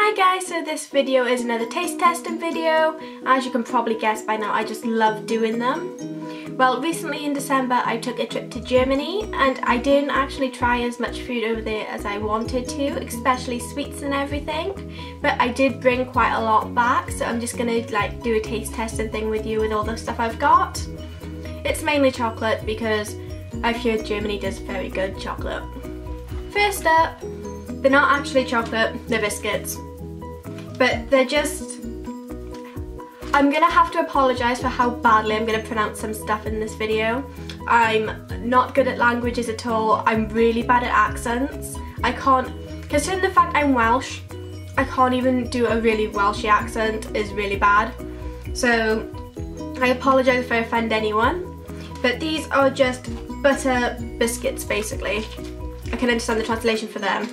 Hi guys, so this video is another taste testing video. As you can probably guess by now, I just love doing them. Well, recently in December I took a trip to Germany and I didn't actually try as much food over there as I wanted to, especially sweets and everything. But I did bring quite a lot back, so I'm just gonna like do a taste testing thing with you with all the stuff I've got. It's mainly chocolate because I've heard Germany does very good chocolate. First up, they're not actually chocolate, they're biscuits. But they're just... I'm gonna have to apologise for how badly I'm gonna pronounce some stuff in this video. I'm not good at languages at all. I'm really bad at accents. I can't... Considering the fact I'm Welsh, I can't even do a really Welshy accent. It's really bad. So I apologise if I offend anyone. But these are just butter biscuits basically. I can understand the translation for them.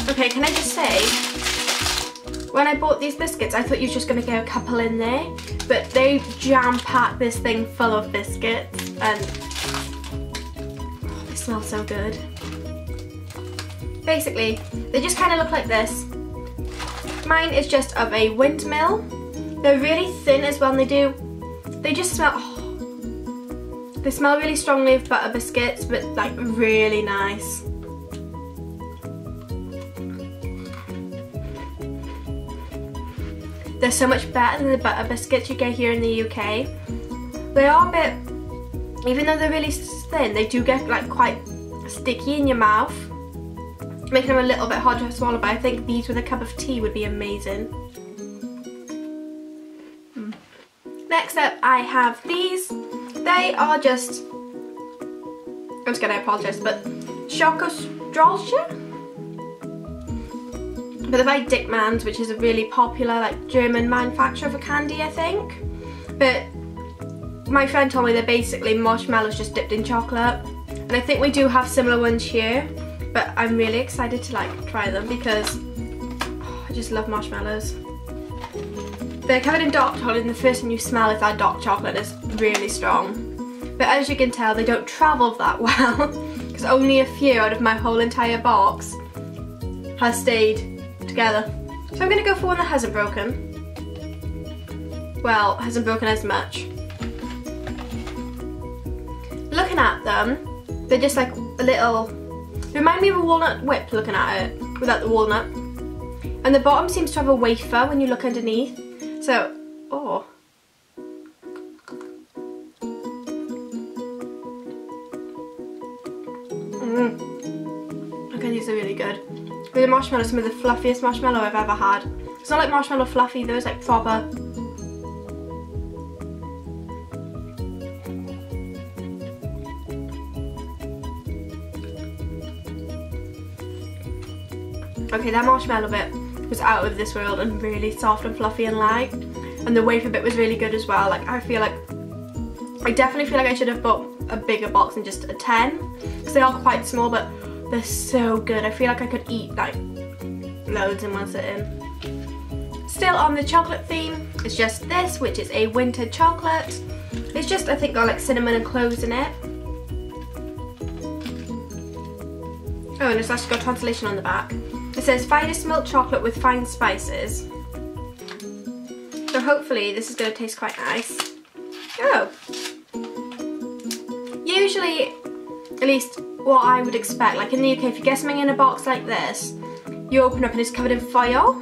Okay, can I just say, when I bought these biscuits, I thought you were just going to get a couple in there, but they jam-packed this thing full of biscuits, and they smell so good. Basically, they just kind of look like this. Mine is just of a windmill. They're really thin as well, and they just smell, they smell really strongly of butter biscuits, but like really nice. They're so much better than the butter biscuits you get here in the UK. They are a bit, even though they're really thin, they do get like quite sticky in your mouth, making them a little bit hard to swallow, but I think these with a cup of tea would be amazing. Next up I have these. They are just, I'm just gonna apologise, but Schokostrolche? But they're by Dickmann's, which is a really popular like German manufacturer for candy, I think. But my friend told me they're basically marshmallows just dipped in chocolate. And I think we do have similar ones here. But I'm really excited to like try them because I just love marshmallows. They're covered in dark chocolate, and the first thing you smell is that dark chocolate is really strong. But as you can tell, they don't travel that well because only a few out of my whole entire box has stayed together. So I'm going to go for one that hasn't broken. Well, hasn't broken as much. Looking at them, they're just like a little... Remind me of a walnut whip looking at it, without the walnut. And the bottom seems to have a wafer when you look underneath. So, oh. Okay, these are really good. With the marshmallow, some of the fluffiest marshmallow I've ever had. It's not like marshmallow fluffy, though, it's like proper. Okay, that marshmallow bit was out of this world and really soft and fluffy and light. And the wafer bit was really good as well. Like, I definitely feel like I should have bought a bigger box than just a 10. Because they are quite small, but they're so good. I feel like I could eat like loads in one sitting. Still on the chocolate theme, it's just this, which is a winter chocolate. It's just, I think, got like cinnamon and cloves in it. Oh, and it's actually got translation on the back. It says finest milk chocolate with fine spices. So hopefully this is going to taste quite nice. Oh! Usually, at least what I would expect, like in the UK, if you get something in a box like this, you open up and it's covered in foil.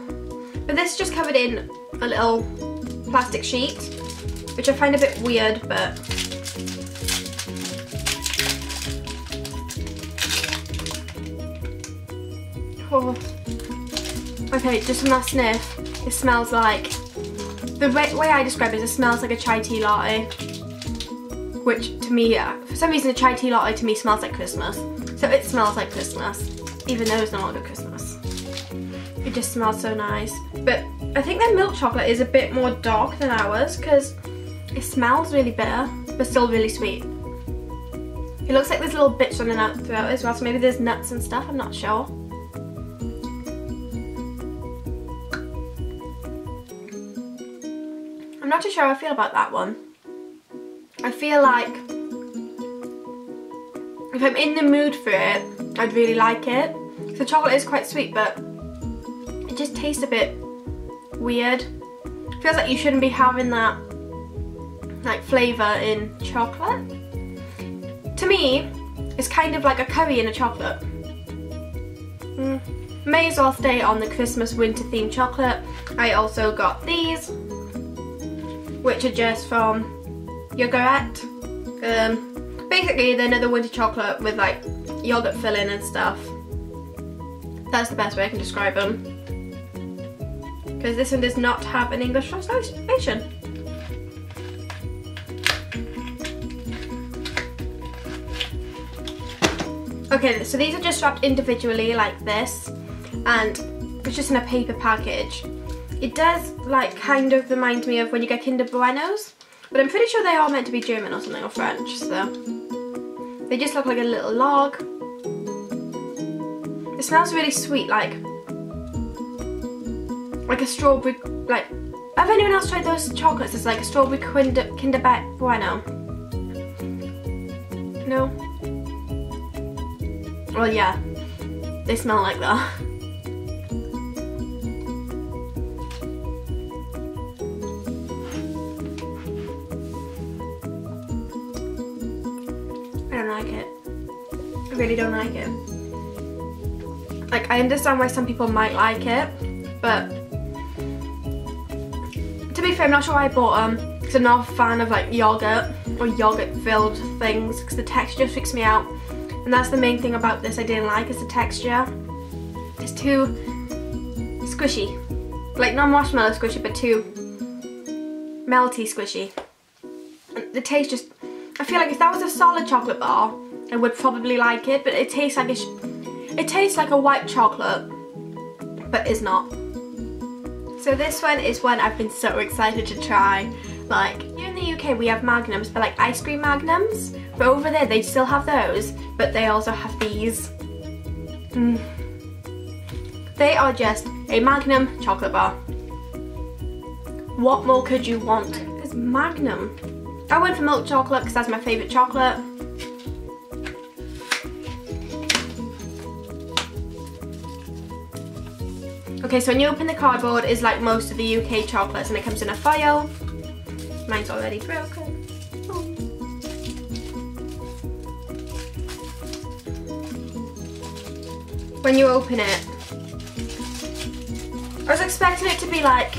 But this is just covered in a little plastic sheet, which I find a bit weird, but... Oh. Okay, just from that sniff, it smells like... The way I describe it, it smells like a chai tea latte. Which to me, for some reason a chai tea latte to me smells like Christmas. So it smells like Christmas, even though it's not a good Christmas. It just smells so nice. But I think their milk chocolate is a bit more dark than ours because it smells really bitter, but still really sweet. It looks like there's little bits running out throughout as well, so maybe there's nuts and stuff, I'm not sure. I'm not too sure how I feel about that one. I feel like if I'm in the mood for it, I'd really like it. The chocolate is quite sweet, but it just tastes a bit weird. Feels like you shouldn't be having that like flavour in chocolate. To me, it's kind of like a curry in a chocolate. May as well stay on the Christmas winter themed chocolate. I also got these, which are just from Yogurt. Basically they're another winter chocolate with like yogurt filling and stuff. That's the best way I can describe them. Because this one does not have an English translation. Okay, so these are just wrapped individually like this, and it's just in a paper package. It does like kind of remind me of when you get Kinder Buenos, but I'm pretty sure they are meant to be German or something, or French, so they just look like a little log. It smells really sweet, like a strawberry, like, have anyone else tried those chocolates? It's like a strawberry Kinder Bueno. No? Well, yeah, they smell like that. I don't like it. I really don't like it. Like, I understand why some people might like it, but to be fair, I'm not sure why I bought them, because I'm not a fan of like yogurt or yogurt filled things, because the texture freaks me out. And that's the main thing about this I didn't like, is the texture. It's too squishy. Like, not marshmallow squishy, but too melty squishy. And the taste just, I feel like if that was a solid chocolate bar, I would probably like it, but it tastes like it tastes like a white chocolate, but is not. So this one is one I've been so excited to try. Like, here in the UK we have Magnums, but like ice cream Magnums. But over there they still have those, but they also have these. They are just a Magnum chocolate bar. What more could you want? It's Magnum. I went for milk chocolate because that's my favourite chocolate. Okay, so when you open the cardboard, it's like most of the UK chocolates, and it comes in a foil. Mine's already broken. Oh. When you open it, I was expecting it to be like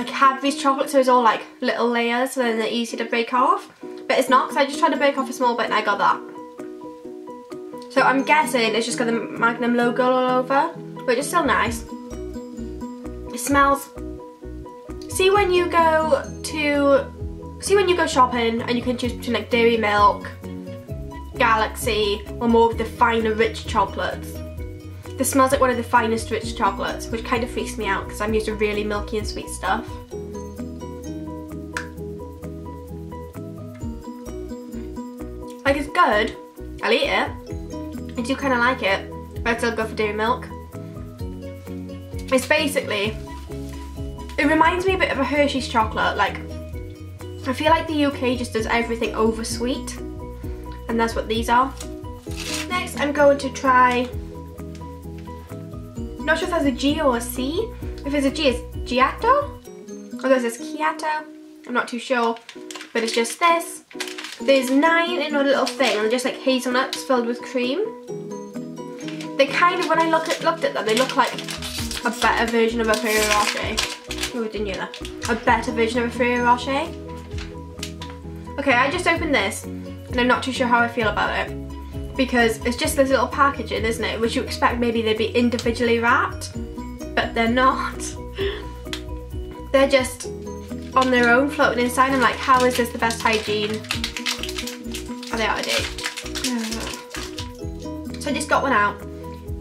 Cadbury's chocolate, so it's all like little layers, so then they're easy to break off. But it's not, because I just tried to break off a small bit and I got that. So I'm guessing it's just got the Magnum logo all over, but it's still nice. It smells. See when you go shopping and you can choose between like Dairy Milk, Galaxy, or more of the finer rich chocolates. This smells like one of the finest rich chocolates, which kind of freaks me out because I'm used to really milky and sweet stuff. Like, it's good, I'll eat it, I do kind of like it, but I'd still go for Dairy Milk. It's basically, it reminds me a bit of a Hershey's chocolate. Like, I feel like the UK just does everything over sweet, and that's what these are. Next I'm going to try, I'm not sure if there's a G or a C. If it's a G, it's Giotto, or there's this Chiato, I'm not too sure, but it's just this. There's 9 in a little thing, and they're just like hazelnuts filled with cream. They kind of, when I looked at them, they look like a better version of a Ferrero Rocher. Oh, didn't hear that. A better version of a Ferrero Rocher. Okay, I just opened this, and I'm not too sure how I feel about it, because it's just this little packaging, isn't it? Which you expect maybe they'd be individually wrapped, but they're not. They're just on their own, floating inside. I'm like, how is this the best hygiene? Are they out of date? So I just got one out,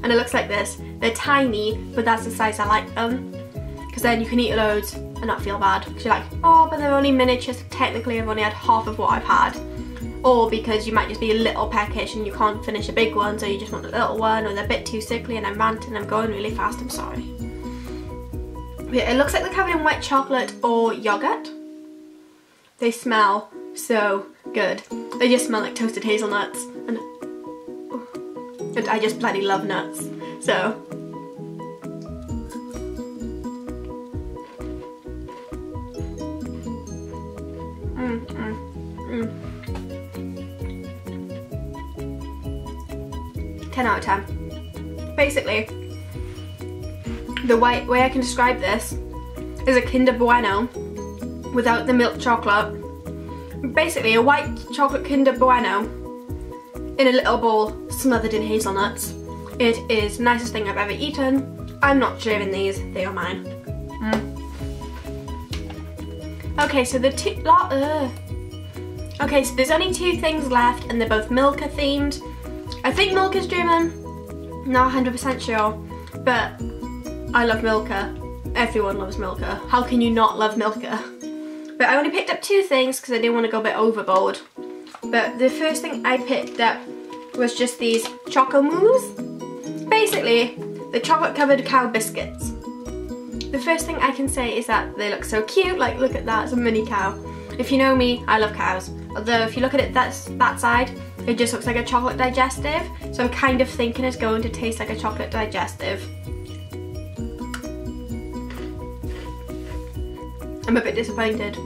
and it looks like this. They're tiny, but that's the size I like them, because then you can eat loads and not feel bad, because you're like, oh, but they're only miniatures, technically I've only had half of what I've had. Or because you might just be a little peckish and you can't finish a big one, so you just want a little one, or they're a bit too sickly and I'm ranting, I'm going really fast, I'm sorry. It looks like they're covered in white chocolate or yogurt. They smell so good. They just smell like toasted hazelnuts, and I just bloody love nuts. So mm, mm, mm. 10 out of 10. Basically, the way I can describe this is a Kinder Bueno without the milk chocolate. Basically, a white chocolate Kinder Bueno in a little bowl smothered in hazelnuts. It is the nicest thing I've ever eaten. I'm not sharing these, they are mine. Okay, so okay, so there's only 2 things left and they're both Milka themed. I think Milka's German, not 100% sure, but I love Milka. Everyone loves Milka. How can you not love Milka? But I only picked up 2 things because I didn't want to go a bit overboard. But the first thing I picked up was just these Choco Mousse. Basically, the chocolate covered cow biscuits. The first thing I can say is that they look so cute. Like, look at that, it's a mini cow. If you know me, I love cows. Although if you look at it that side, it just looks like a chocolate digestive. So I'm kind of thinking it's going to taste like a chocolate digestive. I'm a bit disappointed.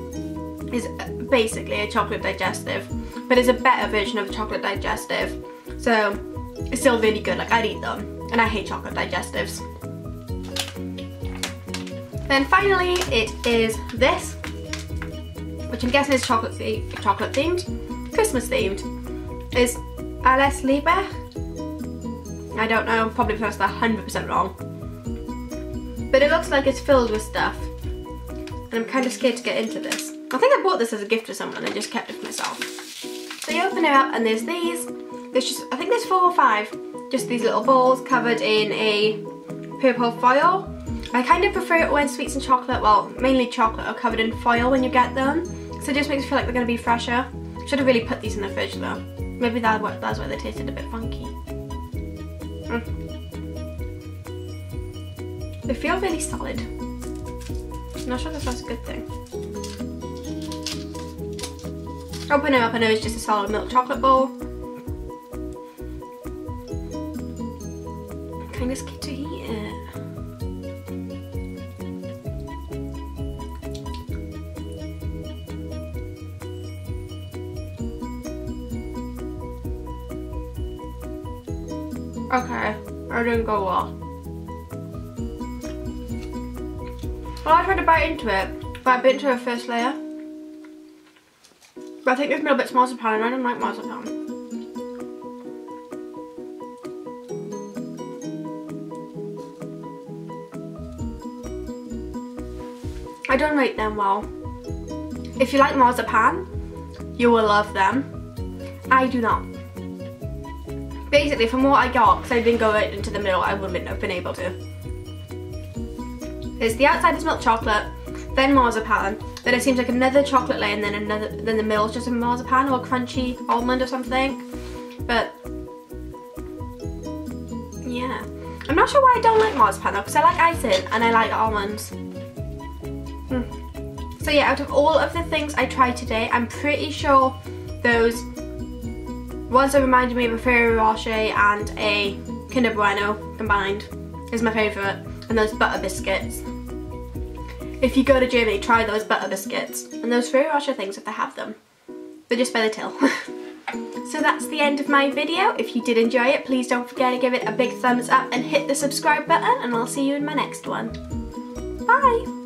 It's basically a chocolate digestive, but it's a better version of a chocolate digestive. So it's still really good, like I'd eat them, and I hate chocolate digestives. Then finally it is this, which I'm guessing is chocolate themed, Christmas themed. It's Alles Liebe. I don't know, probably pronounced that 100% wrong. But it looks like it's filled with stuff. And I'm kind of scared to get into this. I think I bought this as a gift for someone and just kept it for myself. So you open it up and there's these. There's just, I think there's 4 or 5. Just these little balls covered in a purple foil. I kind of prefer it when sweets and chocolate, well, mainly chocolate, are covered in foil when you get them. So it just makes me feel like they're going to be fresher. Should have really put these in the fridge though. Maybe that's why they tasted a bit funky. They feel really solid. I'm not sure if that's a good thing. Open it up and it's just a solid milk chocolate bowl. I'm kind of scared to eat it. Okay, I didn't go well. Well, I tried to bite into it, but I bit into the first layer. But I think there's a little bit of marzipan and I don't like marzipan. I don't rate them well. If you like marzipan, you will love them. I do not. Basically, from what I got, because I didn't go right into the middle, I wouldn't have been able to. It's the outside is milk chocolate, then marzipan, then it seems like another chocolate layer, and then the middle's just a marzipan or a crunchy almond or something. But yeah, I'm not sure why I don't like marzipan though, because I like icing and I like almonds. So yeah, out of all of the things I tried today, I'm pretty sure those ones that reminded me of a Ferrero Rocher and a Kinder Bueno combined is my favourite, and those butter biscuits. If you go to Germany, try those butter biscuits. And those Ferrero Rocher things if they have them. They're just by the till. So that's the end of my video. If you did enjoy it, please don't forget to give it a big thumbs up and hit the subscribe button, and I'll see you in my next one. Bye!